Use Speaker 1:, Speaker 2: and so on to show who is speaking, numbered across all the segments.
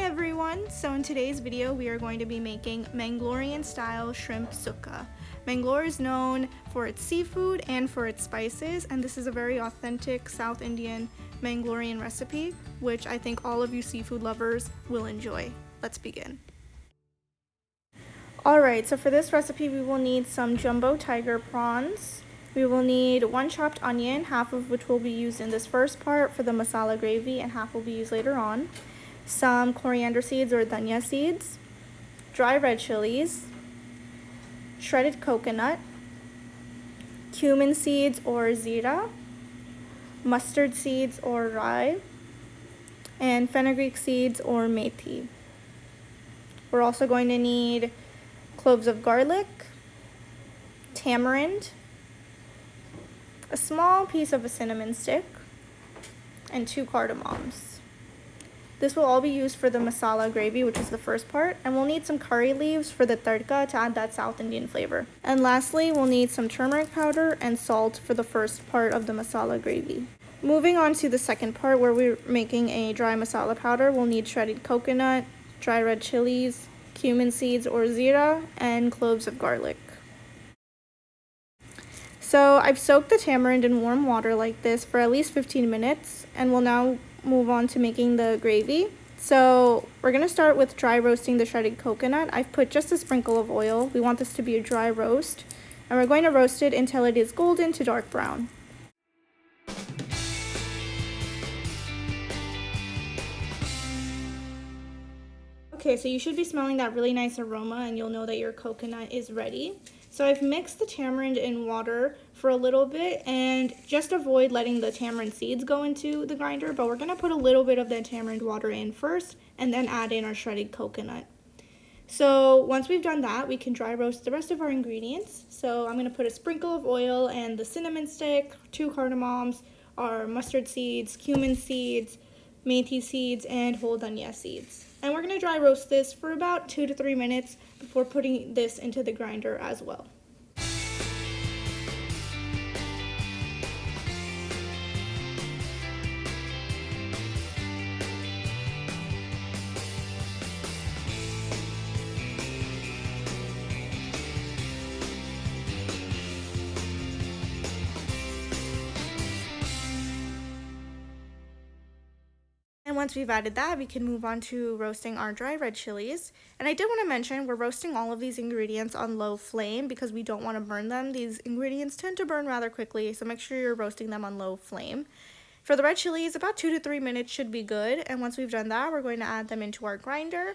Speaker 1: everyone! So in today's video we are going to be making Mangalorean style shrimp sukka. Mangalore is known for its seafood and for its spices, and this is a very authentic South Indian Mangalorean recipe, which I think all of you seafood lovers will enjoy. Let's begin. Alright, so for this recipe we will need some Jumbo Tiger Prawns. We will need 1 chopped onion, half of which will be used in this first part for the masala gravy and half will be used later on. Some coriander seeds or dhania seeds, dry red chilies, shredded coconut, cumin seeds or zira, mustard seeds or rye, and fenugreek seeds or methi. We're also going to need cloves of garlic, tamarind, a small piece of a cinnamon stick, and 2 cardamoms. This will all be used for the masala gravy, which is the first part, and we'll need some curry leaves for the tadka to add that South Indian flavor. And lastly, we'll need some turmeric powder and salt for the first part of the masala gravy. Moving on to the second part where we're making a dry masala powder, we'll need shredded coconut, dry red chilies, cumin seeds or zira, and cloves of garlic. So I've soaked the tamarind in warm water like this for at least 15 minutes, and we'll now move on to making the gravy. So we're going to start with dry roasting the shredded coconut. I've put just a sprinkle of oil. We want this to be a dry roast, and we're going to roast it until it is golden to dark brown. Okay, so you should be smelling that really nice aroma and you'll know that your coconut is ready. So I've mixed the tamarind in water for a little bit, and just avoid letting the tamarind seeds go into the grinder, but we're going to put a little bit of that tamarind water in first and then add in our shredded coconut. So once we've done that, we can dry roast the rest of our ingredients. So I'm going to put a sprinkle of oil and the cinnamon stick, 2 cardamoms, our mustard seeds, cumin seeds, methi seeds, and whole dhania seeds. And we're going to dry roast this for about 2 to 3 minutes before putting this into the grinder as well. And once we've added that, we can move on to roasting our dry red chilies. And I did want to mention, we're roasting all of these ingredients on low flame because we don't want to burn them. These ingredients tend to burn rather quickly, so make sure you're roasting them on low flame. For the red chilies, about 2 to 3 minutes should be good. And once we've done that, we're going to add them into our grinder.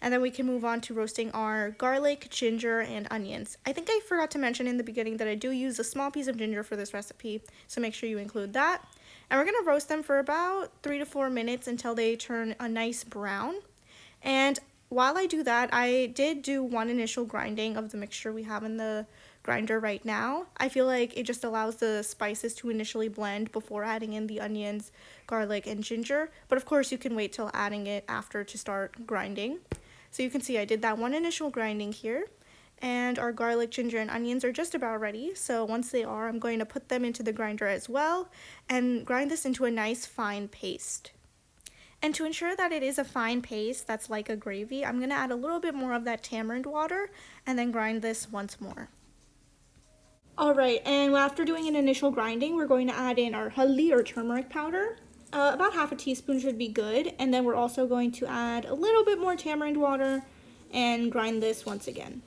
Speaker 1: And then we can move on to roasting our garlic, ginger, and onions. I think I forgot to mention in the beginning that I do use a small piece of ginger for this recipe, so make sure you include that. And we're going to roast them for about 3 to 4 minutes until they turn a nice brown. And while I do that, I did do one initial grinding of the mixture we have in the grinder right now. I feel like it just allows the spices to initially blend before adding in the onions, garlic, and ginger. But of course, you can wait till adding it after to start grinding. So you can see I did that one initial grinding here. And our garlic, ginger, and onions are just about ready. So once they are, I'm going to put them into the grinder as well and grind this into a nice fine paste. And to ensure that it is a fine paste that's like a gravy, I'm going to add a little bit more of that tamarind water and then grind this once more. Alright, and after doing an initial grinding, we're going to add in our haldi or turmeric powder. About half a teaspoon should be good. And then we're also going to add a little bit more tamarind water and grind this once again.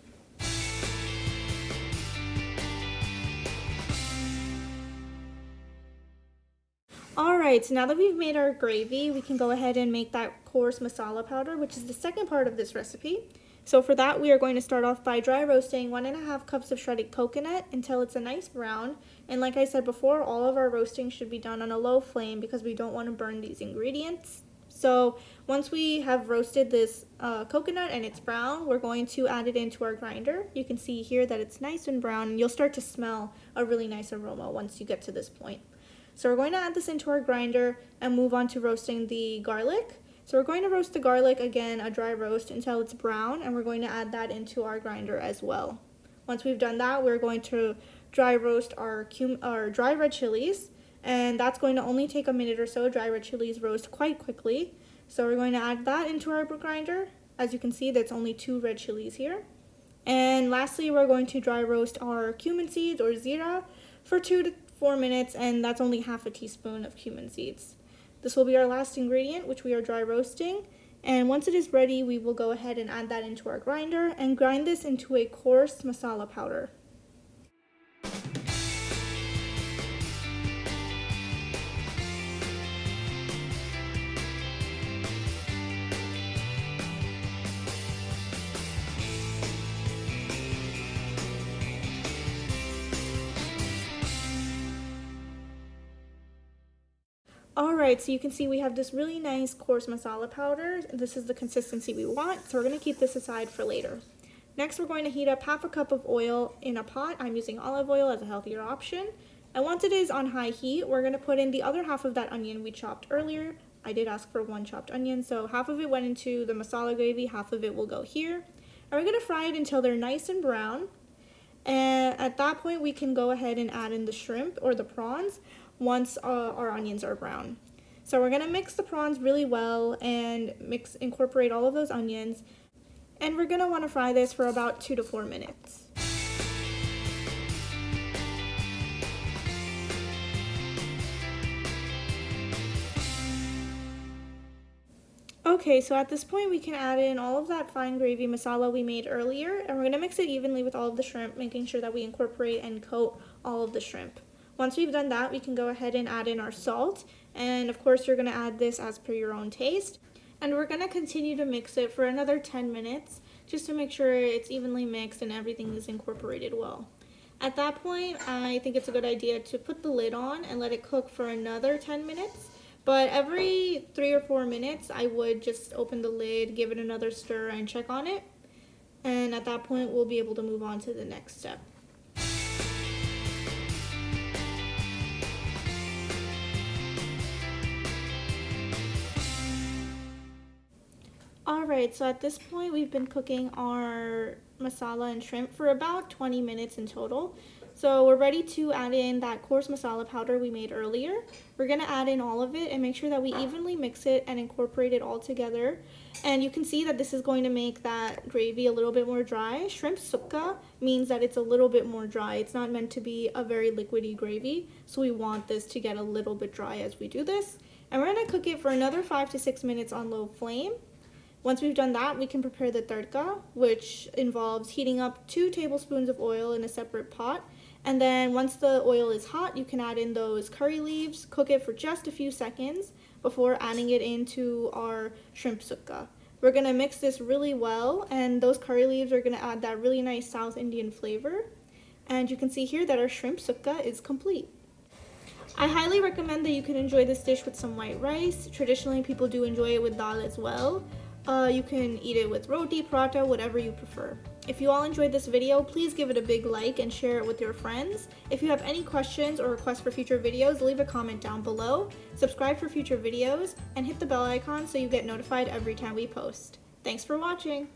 Speaker 1: Alright, so now that we've made our gravy, we can go ahead and make that coarse masala powder, which is the second part of this recipe. So for that, we are going to start off by dry roasting 1.5 cups of shredded coconut until it's a nice brown. And like I said before, all of our roasting should be done on a low flame because we don't want to burn these ingredients. So once we have roasted this coconut and it's brown, we're going to add it into our grinder. You can see here that it's nice and brown, and you'll start to smell a really nice aroma once you get to this point. So we're going to add this into our grinder and move on to roasting the garlic. So we're going to roast the garlic again, a dry roast, until it's brown, and we're going to add that into our grinder as well. Once we've done that, we're going to dry roast our dry red chilies, and that's going to only take a minute or so. Dry red chilies roast quite quickly. So we're going to add that into our grinder. As you can see, that's only 2 red chilies here. And lastly, we're going to dry roast our cumin seeds or zira for 2 to 4 minutes, and that's only half a teaspoon of cumin seeds. This will be our last ingredient, which we are dry roasting. And once it is ready, we will go ahead and add that into our grinder and grind this into a coarse masala powder. Alright, so you can see we have this really nice coarse masala powder. This is the consistency we want, so we're going to keep this aside for later. Next, we're going to heat up half a cup of oil in a pot. I'm using olive oil as a healthier option. And once it is on high heat, we're going to put in the other half of that onion we chopped earlier. I did ask for 1 chopped onion, so half of it went into the masala gravy, half of it will go here. And we're going to fry it until they're nice and brown. And at that point, we can go ahead and add in the shrimp or the prawns once our onions are brown. So we're going to mix the prawns really well and incorporate all of those onions. And we're going to want to fry this for about 2 to 4 minutes. Okay, so at this point we can add in all of that fine gravy masala we made earlier, and we're going to mix it evenly with all of the shrimp, making sure that we incorporate and coat all of the shrimp. Once we've done that, we can go ahead and add in our salt, and of course you're going to add this as per your own taste. And we're going to continue to mix it for another 10 minutes, just to make sure it's evenly mixed and everything is incorporated well. At that point, I think it's a good idea to put the lid on and let it cook for another 10 minutes. But every 3 or 4 minutes, I would just open the lid, give it another stir, and check on it. And at that point, we'll be able to move on to the next step. Alright, so at this point, we've been cooking our masala and shrimp for about 20 minutes in total. So we're ready to add in that coarse masala powder we made earlier. We're going to add in all of it and make sure that we evenly mix it and incorporate it all together. And you can see that this is going to make that gravy a little bit more dry. Shrimp sukka means that it's a little bit more dry. It's not meant to be a very liquidy gravy, so we want this to get a little bit dry as we do this. And we're going to cook it for another 5 to 6 minutes on low flame. Once we've done that, we can prepare the tadka, which involves heating up 2 tablespoons of oil in a separate pot. And then once the oil is hot, you can add in those curry leaves, cook it for just a few seconds before adding it into our shrimp sukka. We're going to mix this really well, and those curry leaves are going to add that really nice South Indian flavor. And you can see here that our shrimp sukka is complete. I highly recommend that you can enjoy this dish with some white rice. Traditionally, people do enjoy it with dal as well. You can eat it with roti, paratha, whatever you prefer. If you all enjoyed this video, please give it a big like and share it with your friends. If you have any questions or requests for future videos, leave a comment down below. Subscribe for future videos and hit the bell icon so you get notified every time we post. Thanks for watching!